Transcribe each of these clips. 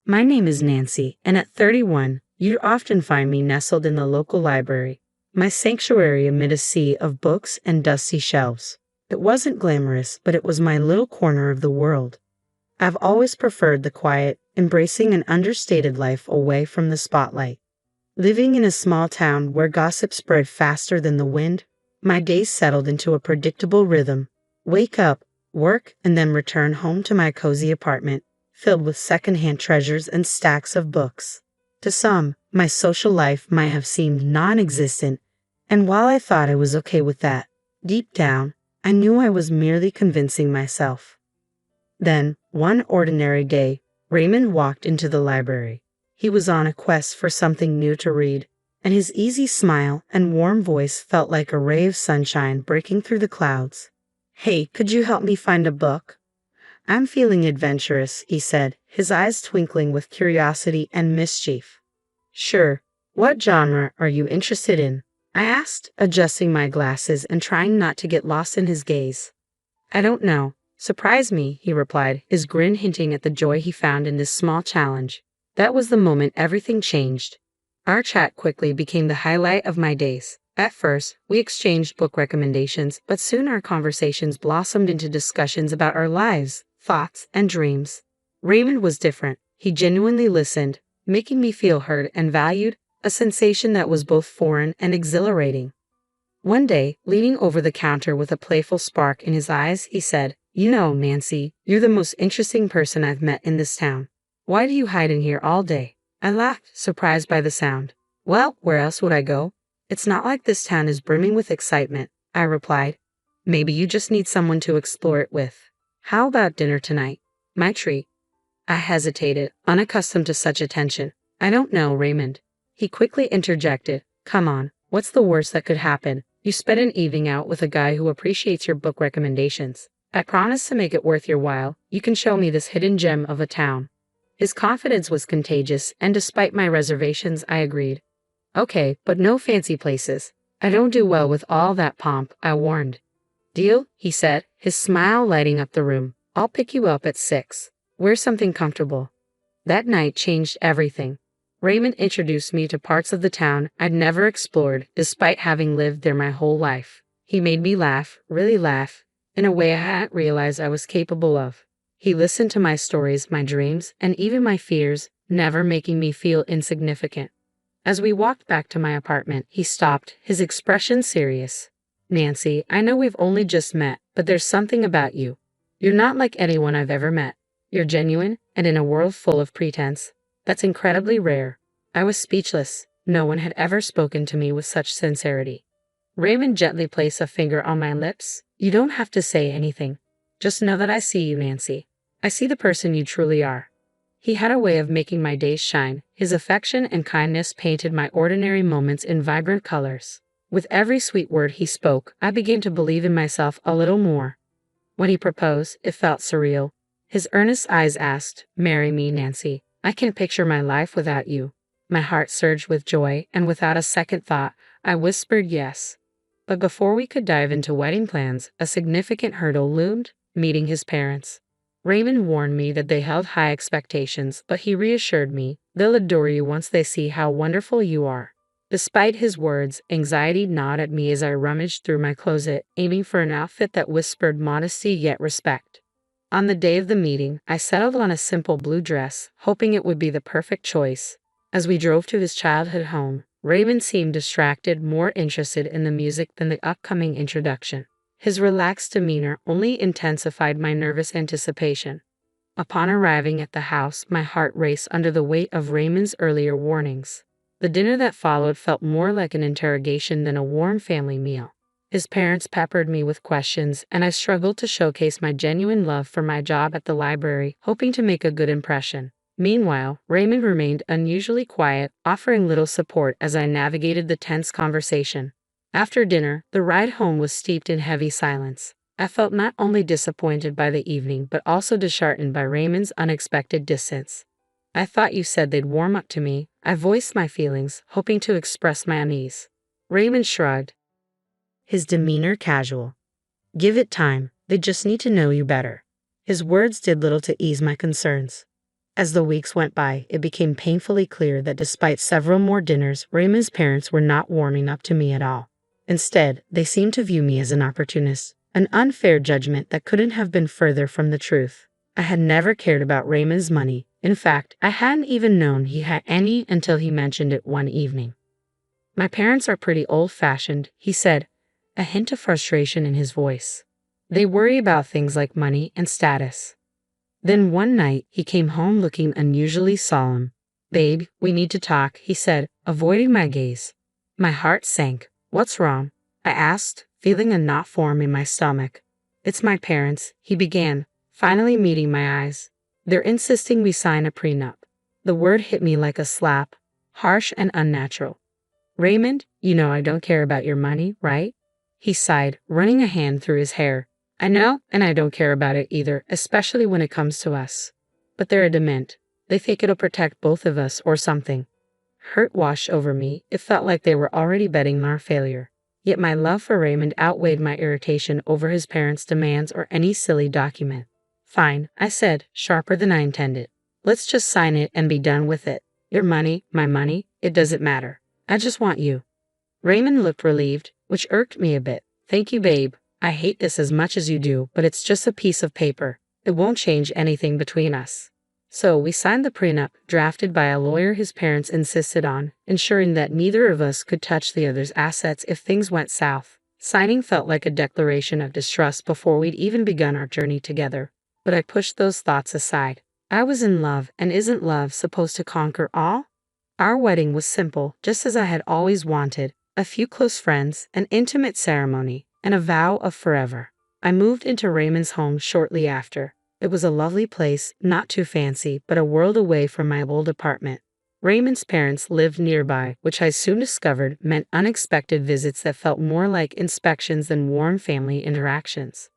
My name is Nancy, and at 31, you'd often find me nestled in the local library, my sanctuary amid a sea of books and dusty shelves. It wasn't glamorous, but it was my little corner of the world. I've always preferred the quiet, embracing an understated life away from the spotlight. Living in a small town where gossip spread faster than the wind, my days settled into a predictable rhythm. Wake up, work, and then return home to my cozy apartment, filled with secondhand treasures and stacks of books. To some, my social life might have seemed non-existent, and while I thought I was okay with that, deep down, I knew I was merely convincing myself. Then, one ordinary day, Raymond walked into the library. He was on a quest for something new to read, and his easy smile and warm voice felt like a ray of sunshine breaking through the clouds. "Hey, could you help me find a book?" "I'm feeling adventurous," he said, his eyes twinkling with curiosity and mischief. "Sure. What genre are you interested in?" I asked, adjusting my glasses and trying not to get lost in his gaze. "I don't know. Surprise me," he replied, his grin hinting at the joy he found in this small challenge. That was the moment everything changed. Our chat quickly became the highlight of my days. At first, we exchanged book recommendations, but soon our conversations blossomed into discussions about our lives, thoughts, and dreams. Raymond was different. He genuinely listened, making me feel heard and valued, a sensation that was both foreign and exhilarating. One day, leaning over the counter with a playful spark in his eyes, he said, "You know, Nancy, you're the most interesting person I've met in this town. Why do you hide in here all day?" I laughed, surprised by the sound. "Well, where else would I go? It's not like this town is brimming with excitement," I replied. "Maybe you just need someone to explore it with. How about dinner tonight? My treat." I hesitated, unaccustomed to such attention. "I don't know, Raymond." He quickly interjected, "Come on, what's the worst that could happen? You spent an evening out with a guy who appreciates your book recommendations. I promise to make it worth your while. You can show me this hidden gem of a town." His confidence was contagious, and despite my reservations, I agreed. "Okay, but no fancy places. I don't do well with all that pomp," I warned. "Deal?" he said, his smile lighting up the room. "I'll pick you up at 6. Wear something comfortable." That night changed everything. Raymond introduced me to parts of the town I'd never explored, despite having lived there my whole life. He made me laugh, really laugh, in a way I hadn't realized I was capable of. He listened to my stories, my dreams, and even my fears, never making me feel insignificant. As we walked back to my apartment, he stopped, his expression serious. "Nancy, I know we've only just met, but there's something about you. You're not like anyone I've ever met. You're genuine, and in a world full of pretense, that's incredibly rare." I was speechless. No one had ever spoken to me with such sincerity. Raymond gently placed a finger on my lips. "You don't have to say anything. Just know that I see you, Nancy. I see the person you truly are." He had a way of making my days shine. His affection and kindness painted my ordinary moments in vibrant colors. With every sweet word he spoke, I began to believe in myself a little more. When he proposed, it felt surreal. His earnest eyes asked, "Marry me, Nancy. I can't picture my life without you." My heart surged with joy, and without a second thought, I whispered yes. But before we could dive into wedding plans, a significant hurdle loomed: meeting his parents. Raymond warned me that they held high expectations, but he reassured me, "They'll adore you once they see how wonderful you are." Despite his words, anxiety gnawed at me as I rummaged through my closet, aiming for an outfit that whispered modesty yet respect. On the day of the meeting, I settled on a simple blue dress, hoping it would be the perfect choice. As we drove to his childhood home, Raymond seemed distracted, more interested in the music than the upcoming introduction. His relaxed demeanor only intensified my nervous anticipation. Upon arriving at the house, my heart raced under the weight of Raymond's earlier warnings. The dinner that followed felt more like an interrogation than a warm family meal. His parents peppered me with questions, and I struggled to showcase my genuine love for my job at the library, hoping to make a good impression. Meanwhile, Raymond remained unusually quiet, offering little support as I navigated the tense conversation. After dinner, the ride home was steeped in heavy silence. I felt not only disappointed by the evening, but also disheartened by Raymond's unexpected distance. "I thought you said they'd warm up to me." I voiced my feelings, hoping to express my unease. Raymond shrugged, his demeanor casual. "Give it time. They just need to know you better." His words did little to ease my concerns. As the weeks went by, it became painfully clear that despite several more dinners, Raymond's parents were not warming up to me at all. Instead, they seemed to view me as an opportunist, an unfair judgment that couldn't have been further from the truth. I had never cared about Raymond's money. In fact, I hadn't even known he had any until he mentioned it one evening. "My parents are pretty old-fashioned," he said, a hint of frustration in his voice. "They worry about things like money and status." Then one night, he came home looking unusually solemn. "Babe, we need to talk," he said, avoiding my gaze. My heart sank. "What's wrong?" I asked, feeling a knot form in my stomach. "It's my parents," he began, finally meeting my eyes. "They're insisting we sign a prenup." The word hit me like a slap, harsh and unnatural. "Raymond, you know I don't care about your money, right?" He sighed, running a hand through his hair. "I know, and I don't care about it either, especially when it comes to us. But they're adamant. They think it'll protect both of us or something." Hurt washed over me. It felt like they were already betting on our failure. Yet my love for Raymond outweighed my irritation over his parents' demands or any silly document. "Fine," I said, sharper than I intended. "Let's just sign it and be done with it. Your money, my money, it doesn't matter. I just want you." Raymond looked relieved, which irked me a bit. "Thank you, babe. I hate this as much as you do, but it's just a piece of paper. It won't change anything between us." So we signed the prenup, drafted by a lawyer his parents insisted on, ensuring that neither of us could touch the other's assets if things went south. Signing felt like a declaration of distrust before we'd even begun our journey together. But I pushed those thoughts aside. I was in love, and isn't love supposed to conquer all? Our wedding was simple, just as I had always wanted: a few close friends, an intimate ceremony, and a vow of forever. I moved into Raymond's home shortly after. It was a lovely place, not too fancy, but a world away from my old apartment. Raymond's parents lived nearby, which I soon discovered meant unexpected visits that felt more like inspections than warm family interactions.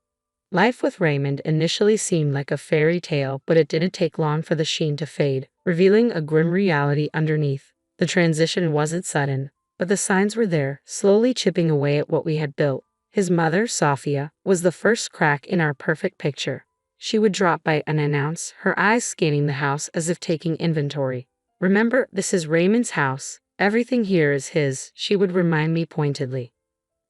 Life with Raymond initially seemed like a fairy tale, but it didn't take long for the sheen to fade, revealing a grim reality underneath. The transition wasn't sudden, but the signs were there, slowly chipping away at what we had built. His mother, Sophia, was the first crack in our perfect picture. She would drop by unannounced, her eyes scanning the house as if taking inventory. "Remember, this is Raymond's house. Everything here is his," she would remind me pointedly.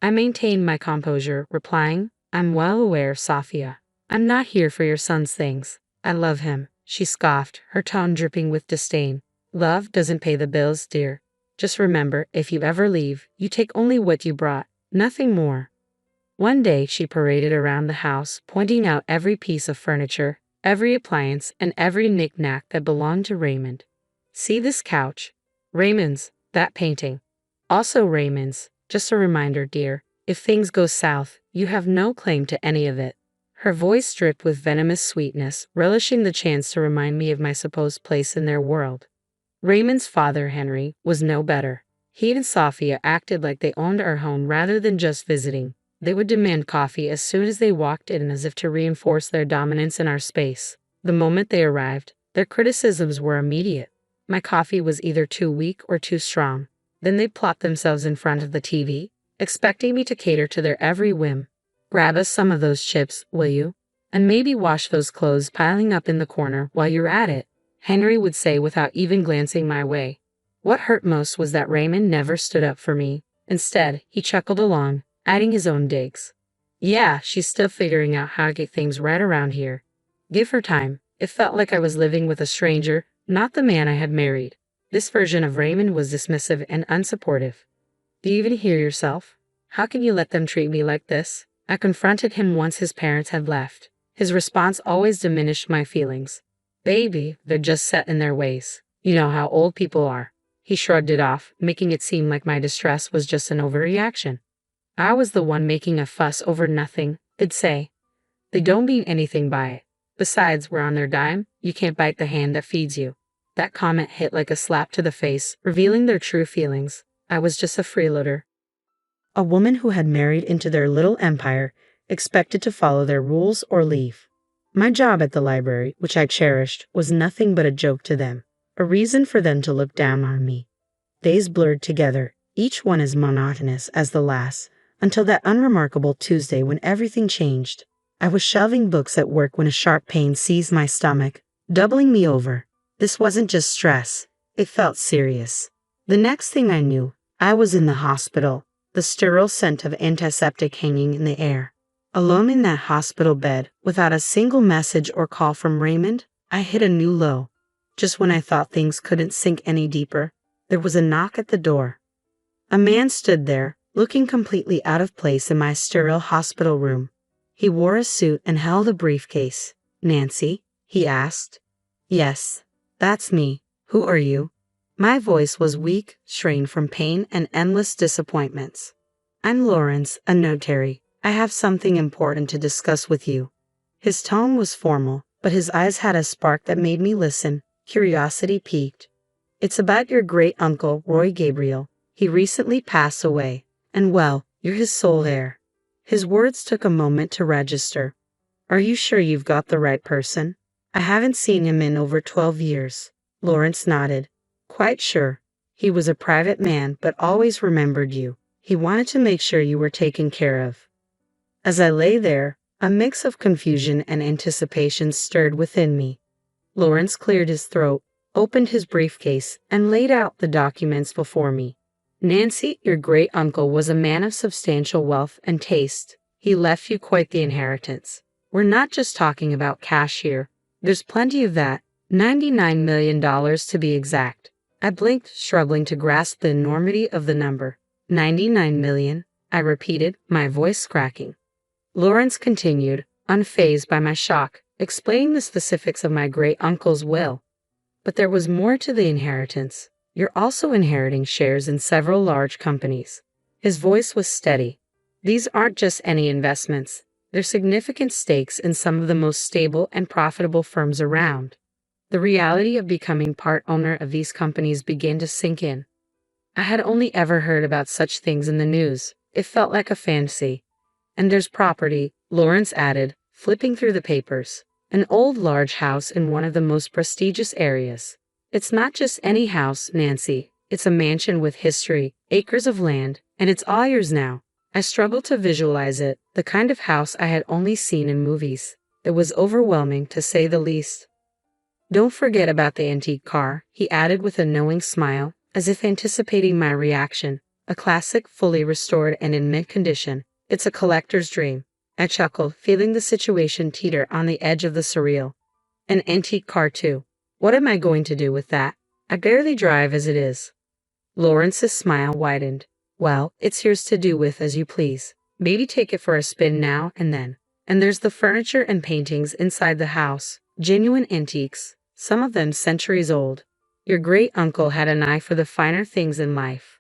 I maintained my composure, replying, "I'm well aware, Sophia. I'm not here for your son's things. I love him," she scoffed, her tone dripping with disdain. "Love doesn't pay the bills, dear. Just remember, if you ever leave, you take only what you brought, nothing more." One day she paraded around the house, pointing out every piece of furniture, every appliance, and every knick-knack that belonged to Raymond. "See this couch? Raymond's. That painting. Also Raymond's. Just a reminder, dear, if things go south, you have no claim to any of it." Her voice dripped with venomous sweetness, relishing the chance to remind me of my supposed place in their world. Raymond's father, Henry, was no better. He and Sophia acted like they owned our home rather than just visiting. They would demand coffee as soon as they walked in, as if to reinforce their dominance in our space. The moment they arrived, their criticisms were immediate. My coffee was either too weak or too strong. Then they'd plot themselves in front of the TV, expecting me to cater to their every whim. "Grab us some of those chips, will you? And maybe wash those clothes piling up in the corner while you're at it," Henry would say without even glancing my way. What hurt most was that Raymond never stood up for me. Instead, he chuckled along, adding his own digs. "Yeah, she's still figuring out how to get things right around here. Give her time." It felt like I was living with a stranger, not the man I had married. This version of Raymond was dismissive and unsupportive. "Do you even hear yourself? How can you let them treat me like this?" I confronted him once his parents had left. His response always diminished my feelings. "Baby, they're just set in their ways. You know how old people are." He shrugged it off, making it seem like my distress was just an overreaction. I was the one making a fuss over nothing, they'd say. "They don't mean anything by it. Besides, we're on their dime. You can't bite the hand that feeds you." That comment hit like a slap to the face, revealing their true feelings. I was just a freeloader. A woman who had married into their little empire, expected to follow their rules or leave. My job at the library, which I cherished, was nothing but a joke to them, a reason for them to look down on me. Days blurred together, each one as monotonous as the last, until that unremarkable Tuesday when everything changed. I was shelving books at work when a sharp pain seized my stomach, doubling me over. This wasn't just stress. It felt serious. The next thing I knew, I was in the hospital, the sterile scent of antiseptic hanging in the air. Alone in that hospital bed, without a single message or call from Raymond, I hit a new low. Just when I thought things couldn't sink any deeper, there was a knock at the door. A man stood there, looking completely out of place in my sterile hospital room. He wore a suit and held a briefcase. "Nancy?" he asked. "Yes, that's me. Who are you?" My voice was weak, strained from pain and endless disappointments. "I'm Lawrence, a notary. I have something important to discuss with you." His tone was formal, but his eyes had a spark that made me listen, curiosity piqued. "It's about your great-uncle, Roy Gabriel. He recently passed away, and well, you're his sole heir." His words took a moment to register. "Are you sure you've got the right person?" "I haven't seen him in over 12 years. Lawrence nodded. "Quite sure. He was a private man but always remembered you. He wanted to make sure you were taken care of." As I lay there, a mix of confusion and anticipation stirred within me. Lawrence cleared his throat, opened his briefcase, and laid out the documents before me. "Nancy, your great-uncle was a man of substantial wealth and taste. He left you quite the inheritance. We're not just talking about cash here. There's plenty of that. $99 million to be exact." I blinked, struggling to grasp the enormity of the number. 99 million, I repeated, my voice cracking. Lawrence continued, unfazed by my shock, explaining the specifics of my great-uncle's will. "But there was more to the inheritance. You're also inheriting shares in several large companies." His voice was steady. "These aren't just any investments. They're significant stakes in some of the most stable and profitable firms around." The reality of becoming part owner of these companies began to sink in. I had only ever heard about such things in the news. It felt like a fantasy. "And there's property," Lawrence added, flipping through the papers. "An old large house in one of the most prestigious areas. It's not just any house, Nancy. It's a mansion with history, acres of land, and it's all yours now." I struggled to visualize it, the kind of house I had only seen in movies. It was overwhelming, to say the least. "Don't forget about the antique car," he added with a knowing smile, as if anticipating my reaction. "A classic, fully restored and in mint condition. It's a collector's dream." I chuckled, feeling the situation teeter on the edge of the surreal. "An antique car too. What am I going to do with that? I barely drive as it is." Lawrence's smile widened. "Well, it's yours to do with as you please. Maybe take it for a spin now and then. And there's the furniture and paintings inside the house. Genuine antiques. Some of them centuries old. Your great-uncle had an eye for the finer things in life."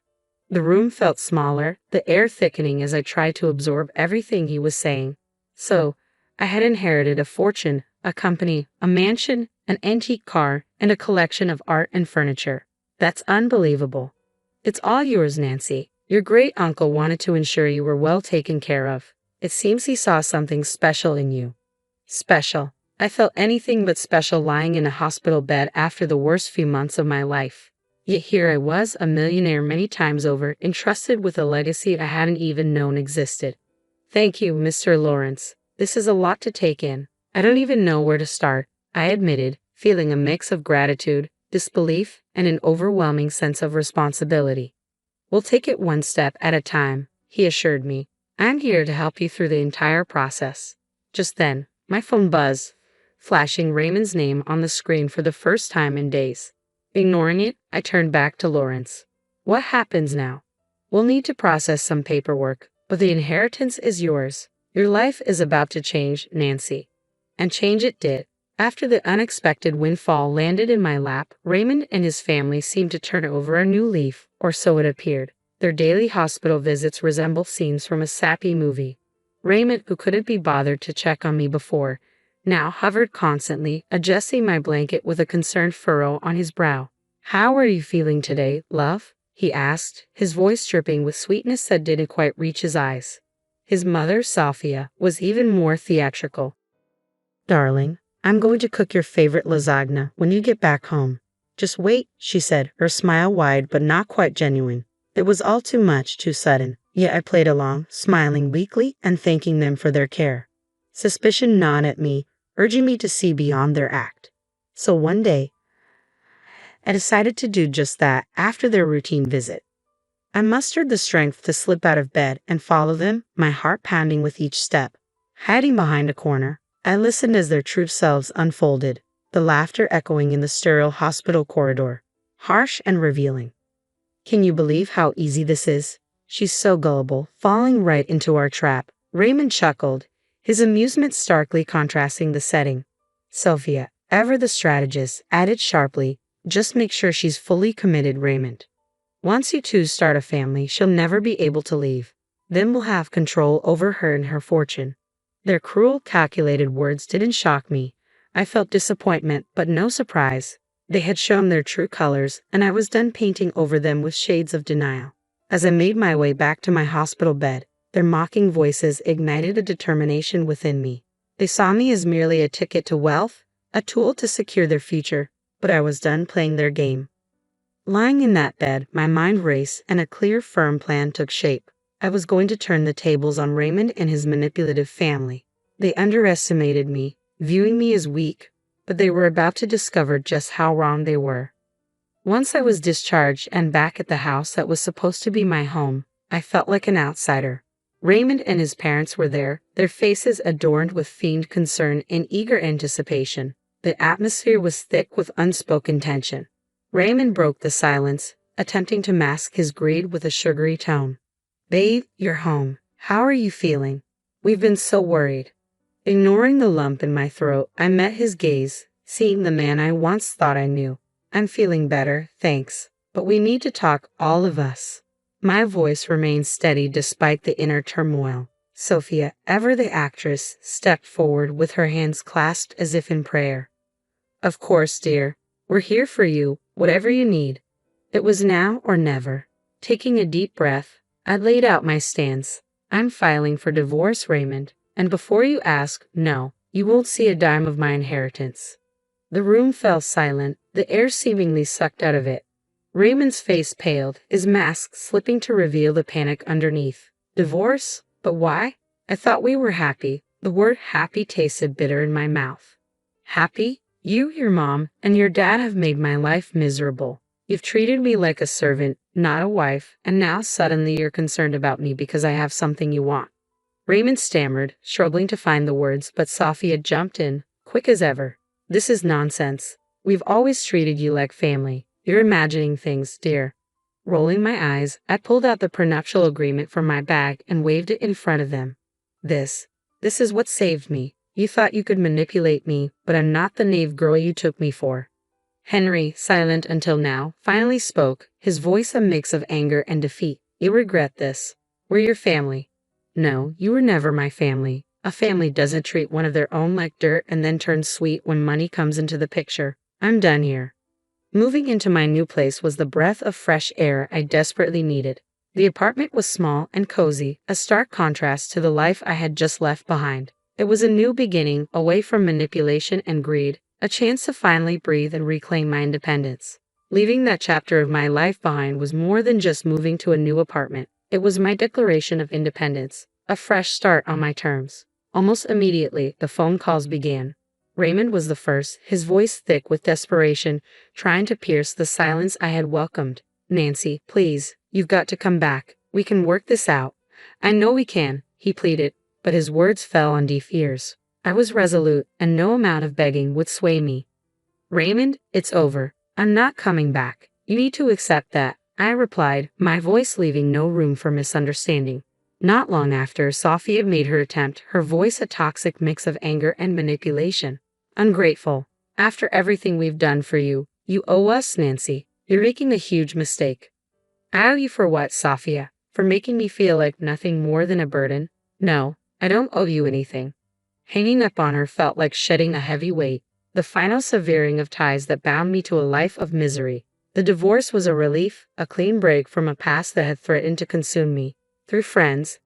The room felt smaller, the air thickening as I tried to absorb everything he was saying. So, I had inherited a fortune, a company, a mansion, an antique car, and a collection of art and furniture. That's unbelievable. "It's all yours, Nancy. Your great-uncle wanted to ensure you were well taken care of. It seems he saw something special in you." Special. I felt anything but special lying in a hospital bed after the worst few months of my life. Yet here I was, a millionaire many times over, entrusted with a legacy I hadn't even known existed. "Thank you, Mr. Lawrence. This is a lot to take in. I don't even know where to start," I admitted, feeling a mix of gratitude, disbelief, and an overwhelming sense of responsibility. "We'll take it one step at a time," he assured me. "I'm here to help you through the entire process." Just then, my phone buzzed, flashing Raymond's name on the screen for the first time in days. Ignoring it, I turned back to Lawrence. "What happens now?" "We'll need to process some paperwork, but the inheritance is yours. Your life is about to change, Nancy." And change it did. After the unexpected windfall landed in my lap, Raymond and his family seemed to turn over a new leaf, or so it appeared. Their daily hospital visits resembled scenes from a sappy movie. Raymond, who couldn't be bothered to check on me before, now hovered constantly, adjusting my blanket with a concerned furrow on his brow. "How are you feeling today, love?" he asked, his voice dripping with sweetness that didn't quite reach his eyes. His mother, Sophia, was even more theatrical. "Darling, I'm going to cook your favorite lasagna when you get back home. Just wait," she said, her smile wide but not quite genuine. It was all too much, too sudden, yet I played along, smiling weakly and thanking them for their care. Suspicion gnawed at me, urging me to see beyond their act. So one day, I decided to do just that after their routine visit. I mustered the strength to slip out of bed and follow them, my heart pounding with each step. Hiding behind a corner, I listened as their true selves unfolded, the laughter echoing in the sterile hospital corridor, harsh and revealing. Can you believe how easy this is? She's so gullible, falling right into our trap. Raymond chuckled, his amusement starkly contrasting the setting. Sophia, ever the strategist, added sharply, just make sure she's fully committed, Raymond. Once you two start a family, she'll never be able to leave. Then we'll have control over her and her fortune. Their cruel, calculated words didn't shock me. I felt disappointment, but no surprise. They had shown their true colors, and I was done painting over them with shades of denial. As I made my way back to my hospital bed, their mocking voices ignited a determination within me. They saw me as merely a ticket to wealth, a tool to secure their future, but I was done playing their game. Lying in that bed, my mind raced, and a clear, firm plan took shape. I was going to turn the tables on Raymond and his manipulative family. They underestimated me, viewing me as weak, but they were about to discover just how wrong they were. Once I was discharged and back at the house that was supposed to be my home, I felt like an outsider. Raymond and his parents were there, their faces adorned with feigned concern and eager anticipation. The atmosphere was thick with unspoken tension. Raymond broke the silence, attempting to mask his greed with a sugary tone. Babe, you're home. How are you feeling? We've been so worried. Ignoring the lump in my throat, I met his gaze, seeing the man I once thought I knew. I'm feeling better, thanks. But we need to talk, all of us. My voice remained steady despite the inner turmoil. Sophia, ever the actress, stepped forward with her hands clasped as if in prayer. Of course, dear. We're here for you, whatever you need. It was now or never. Taking a deep breath, I laid out my stance. I'm filing for divorce, Raymond, and before you ask, no, you won't see a dime of my inheritance. The room fell silent, the air seemingly sucked out of it. Raymond's face paled, his mask slipping to reveal the panic underneath. Divorce? But why? I thought we were happy. The word happy tasted bitter in my mouth. Happy? You, your mom, and your dad have made my life miserable. You've treated me like a servant, not a wife, and now suddenly you're concerned about me because I have something you want. Raymond stammered, struggling to find the words, but Sophia jumped in, quick as ever. This is nonsense. We've always treated you like family. You're imagining things, dear. Rolling my eyes, I pulled out the prenuptial agreement from my bag and waved it in front of them. This is what saved me. You thought you could manipulate me, but I'm not the naive girl you took me for. Henry, silent until now, finally spoke, his voice a mix of anger and defeat. You regret this. We're your family. No, you were never my family. A family doesn't treat one of their own like dirt and then turn sweet when money comes into the picture. I'm done here. Moving into my new place was the breath of fresh air I desperately needed. The apartment was small and cozy, a stark contrast to the life I had just left behind. It was a new beginning, away from manipulation and greed, a chance to finally breathe and reclaim my independence. Leaving that chapter of my life behind was more than just moving to a new apartment. It was my declaration of independence, a fresh start on my terms. Almost immediately, the phone calls began. Raymond was the first, his voice thick with desperation, trying to pierce the silence I had welcomed. Nancy, please, you've got to come back. We can work this out. I know we can, he pleaded, but his words fell on deaf ears. I was resolute, and no amount of begging would sway me. Raymond, it's over. I'm not coming back. You need to accept that, I replied, my voice leaving no room for misunderstanding. Not long after, Sophia made her attempt, her voice a toxic mix of anger and manipulation. Ungrateful. After everything we've done for you, you owe us, Nancy. You're making a huge mistake. I owe you for what, Sophia? For making me feel like nothing more than a burden? No, I don't owe you anything. Hanging up on her felt like shedding a heavy weight, the final severing of ties that bound me to a life of misery. The divorce was a relief, a clean break from a past that had threatened to consume me. Through friends,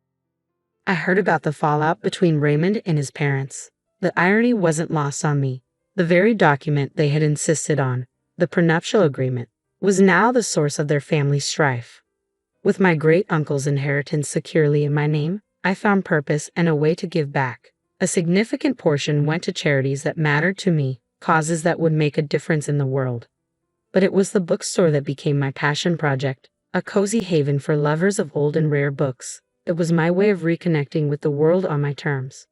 I heard about the fallout between Raymond and his parents. The irony wasn't lost on me. The very document they had insisted on, the prenuptial agreement, was now the source of their family strife. With my great-uncle's inheritance securely in my name, I found purpose and a way to give back. A significant portion went to charities that mattered to me, causes that would make a difference in the world. But it was the bookstore that became my passion project, a cozy haven for lovers of old and rare books. It was my way of reconnecting with the world on my terms.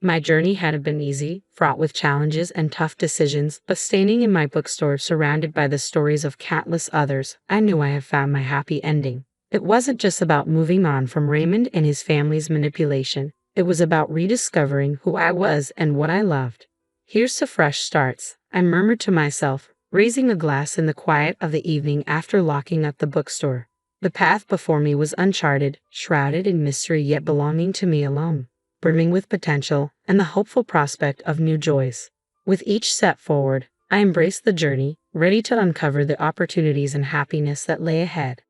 My journey hadn't been easy, fraught with challenges and tough decisions, but standing in my bookstore surrounded by the stories of countless others, I knew I had found my happy ending. It wasn't just about moving on from Raymond and his family's manipulation. It was about rediscovering who I was and what I loved. Here's to fresh starts, I murmured to myself, raising a glass in the quiet of the evening after locking up the bookstore. The path before me was uncharted, shrouded in mystery yet belonging to me alone, brimming with potential and the hopeful prospect of new joys. With each step forward, I embraced the journey, ready to uncover the opportunities and happiness that lay ahead.